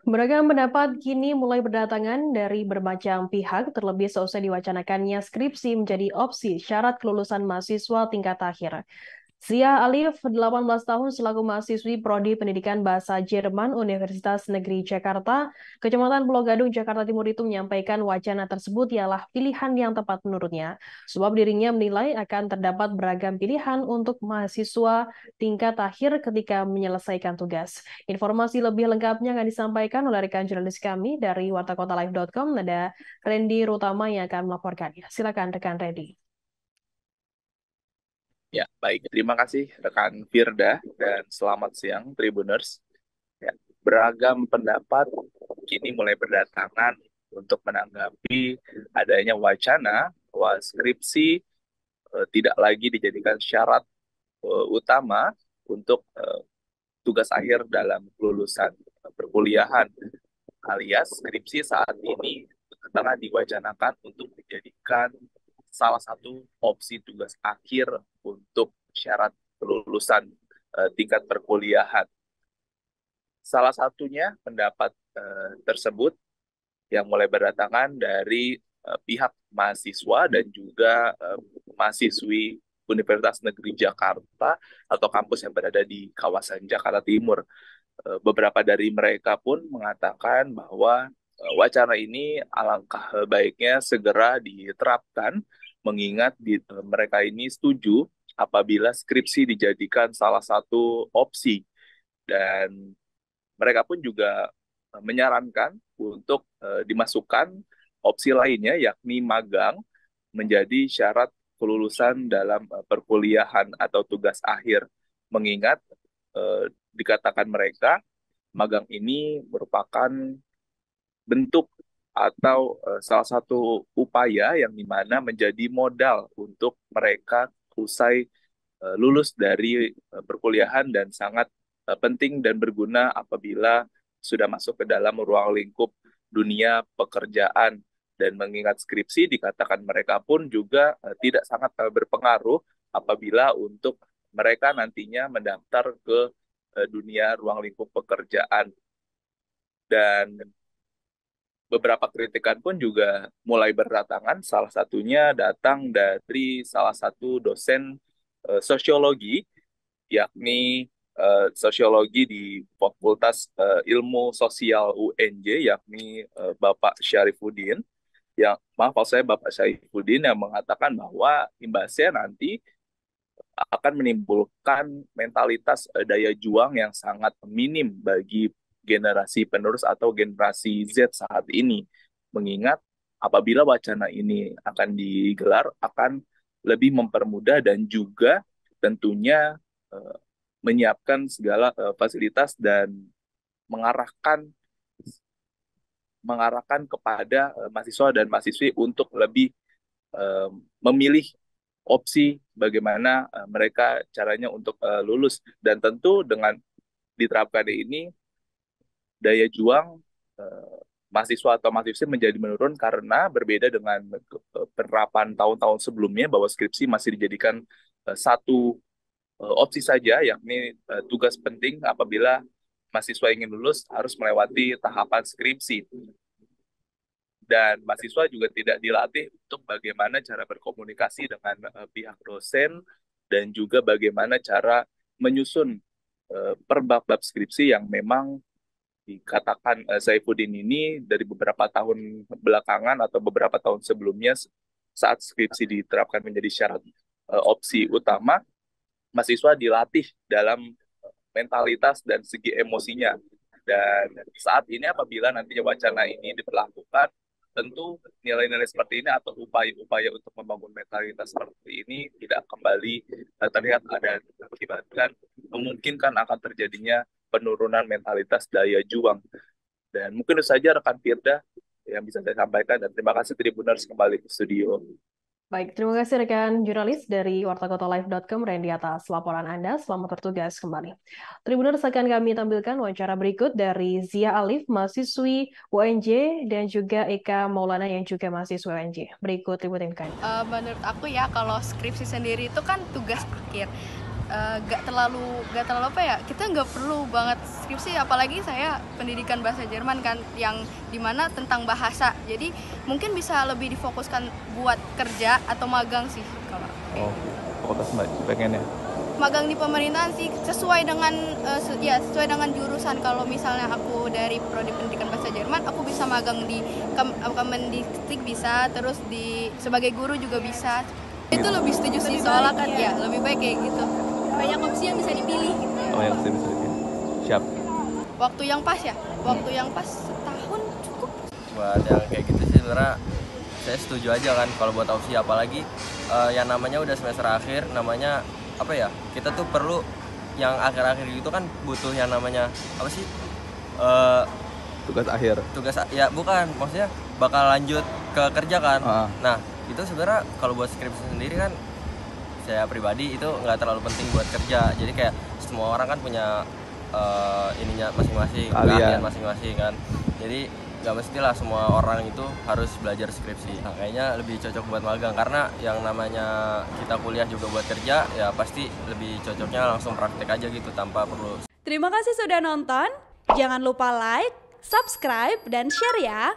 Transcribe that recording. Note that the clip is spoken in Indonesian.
Beragam pendapat kini mulai berdatangan dari bermacam pihak, terlebih seusai diwacanakannya skripsi menjadi opsi syarat kelulusan mahasiswa tingkat akhir. Zia Alif, 18 tahun selaku mahasiswi Prodi Pendidikan Bahasa Jerman Universitas Negeri Jakarta, Kecamatan Pulau Gadung, Jakarta Timur itu menyampaikan wacana tersebut ialah pilihan yang tepat menurutnya, sebab dirinya menilai akan terdapat beragam pilihan untuk mahasiswa tingkat akhir ketika menyelesaikan tugas. Informasi lebih lengkapnya akan disampaikan oleh rekan jurnalis kami dari wartakotalive.com, ada Randy Rutama yang akan melaporkannya. Silakan rekan Randy. Ya, baik. Terima kasih rekan Firda dan selamat siang Tribuners. Ya, beragam pendapat kini mulai berdatangan untuk menanggapi adanya wacana bahwa skripsi tidak lagi dijadikan syarat utama untuk tugas akhir dalam kelulusan perkuliahan, alias skripsi saat ini tengah diwacanakan untuk dijadikan salah satu opsi tugas akhir untuk syarat kelulusan tingkat perkuliahan. Salah satunya pendapat tersebut yang mulai berdatangan dari pihak mahasiswa dan juga mahasiswi Universitas Negeri Jakarta atau kampus yang berada di kawasan Jakarta Timur. Beberapa dari mereka pun mengatakan bahwa wacana ini alangkah baiknya segera diterapkan, mengingat mereka ini setuju apabila skripsi dijadikan salah satu opsi, dan mereka pun juga menyarankan untuk dimasukkan opsi lainnya, yakni magang menjadi syarat kelulusan dalam perkuliahan atau tugas akhir, mengingat dikatakan mereka magang ini merupakan bentuk atau salah satu upaya yang dimana menjadi modal untuk mereka usai lulus dari perkuliahan, dan sangat penting dan berguna apabila sudah masuk ke dalam ruang lingkup dunia pekerjaan. Dan mengingat skripsi, dikatakan mereka pun juga tidak sangat berpengaruh apabila untuk mereka nantinya mendaftar ke dunia ruang lingkup pekerjaan. Dan beberapa kritikan pun juga mulai berdatangan, salah satunya datang dari salah satu dosen sosiologi, yakni sosiologi di Fakultas Ilmu Sosial UNJ, yakni Bapak Syarifuddin, yang maaf kalau saya Bapak Syarifuddin, yang mengatakan bahwa imbasnya nanti akan menimbulkan mentalitas daya juang yang sangat minim bagi generasi penerus atau generasi Z saat ini. Mengingat apabila wacana ini akan digelar, akan lebih mempermudah dan juga tentunya eh, menyiapkan segala fasilitas dan mengarahkan mengarahkan kepada mahasiswa dan mahasiswi untuk lebih eh, memilih opsi bagaimana mereka caranya untuk lulus. Dan tentu dengan diterapkan ini, daya juang eh, mahasiswa atau mahasiswi menjadi menurun, karena berbeda dengan penerapan tahun-tahun sebelumnya bahwa skripsi masih dijadikan satu opsi saja, yakni tugas penting apabila mahasiswa ingin lulus harus melewati tahapan skripsi. Dan mahasiswa juga tidak dilatih untuk bagaimana cara berkomunikasi dengan pihak dosen, dan juga bagaimana cara menyusun per bab-bab skripsi yang memang dikatakan Saifuddin ini dari beberapa tahun belakangan atau beberapa tahun sebelumnya, saat skripsi diterapkan menjadi syarat opsi utama, mahasiswa dilatih dalam mentalitas dan segi emosinya. Dan saat ini apabila nantinya wacana ini diberlakukan, tentu nilai-nilai seperti ini atau upaya-upaya untuk membangun mentalitas seperti ini tidak kembali terlihat ada akibat, dan memungkinkan akan terjadinya penurunan mentalitas daya juang. Dan mungkin itu saja rekan Firda yang bisa saya sampaikan, dan terima kasih Tribuners kembali ke studio. Baik, terima kasih rekan jurnalis dari wartakotalive.com, Randy, atas laporan Anda. Selamat bertugas kembali. Tribuners, akan kami tampilkan wawancara berikut dari Zia Alif, mahasiswi UNJ, dan juga Eka Maulana yang juga mahasiswa UNJ. Berikut liputan kami. Menurut aku ya, kalau skripsi sendiri itu kan tugas akhir. gak terlalu apa ya, kita nggak perlu banget skripsi, apalagi saya pendidikan bahasa Jerman kan, yang dimana tentang bahasa, jadi mungkin bisa lebih difokuskan buat kerja atau magang sih kalau Fokus Mbak pengennya? magang di pemerintahan sih, sesuai dengan sesuai dengan jurusan. Kalau misalnya aku dari prodi pendidikan bahasa Jerman, aku bisa magang di Kemendiktik bisa, terus sebagai guru juga bisa. Itu lebih setuju sih, soalnya kan ya lebih baik kayak gitu. Banyak opsi yang bisa dipilih gitu. Yang bisa dipilih. Siap. Waktu yang pas ya, waktu yang pas setahun cukup. Buat yang kayak gitu sih sebenarnya saya setuju aja kan kalau buat opsi, apalagi yang namanya udah semester akhir, namanya apa ya, kita tuh perlu yang akhir-akhir gitu kan butuh yang namanya apa sih, Tugas akhir. Ya bukan, maksudnya bakal lanjut ke kerja kan. Nah itu sebenarnya kalau buat skripsi sendiri kan, saya pribadi itu nggak terlalu penting buat kerja, jadi kayak semua orang kan punya ininya masing-masing, keahlian masing-masing kan, jadi nggak mestilah semua orang itu harus belajar skripsi. Nah, kayaknya lebih cocok buat magang, karena yang namanya kita kuliah juga buat kerja, ya pasti lebih cocoknya langsung praktek aja gitu tanpa perlu. Terima kasih sudah nonton. Jangan lupa like, subscribe, dan share ya.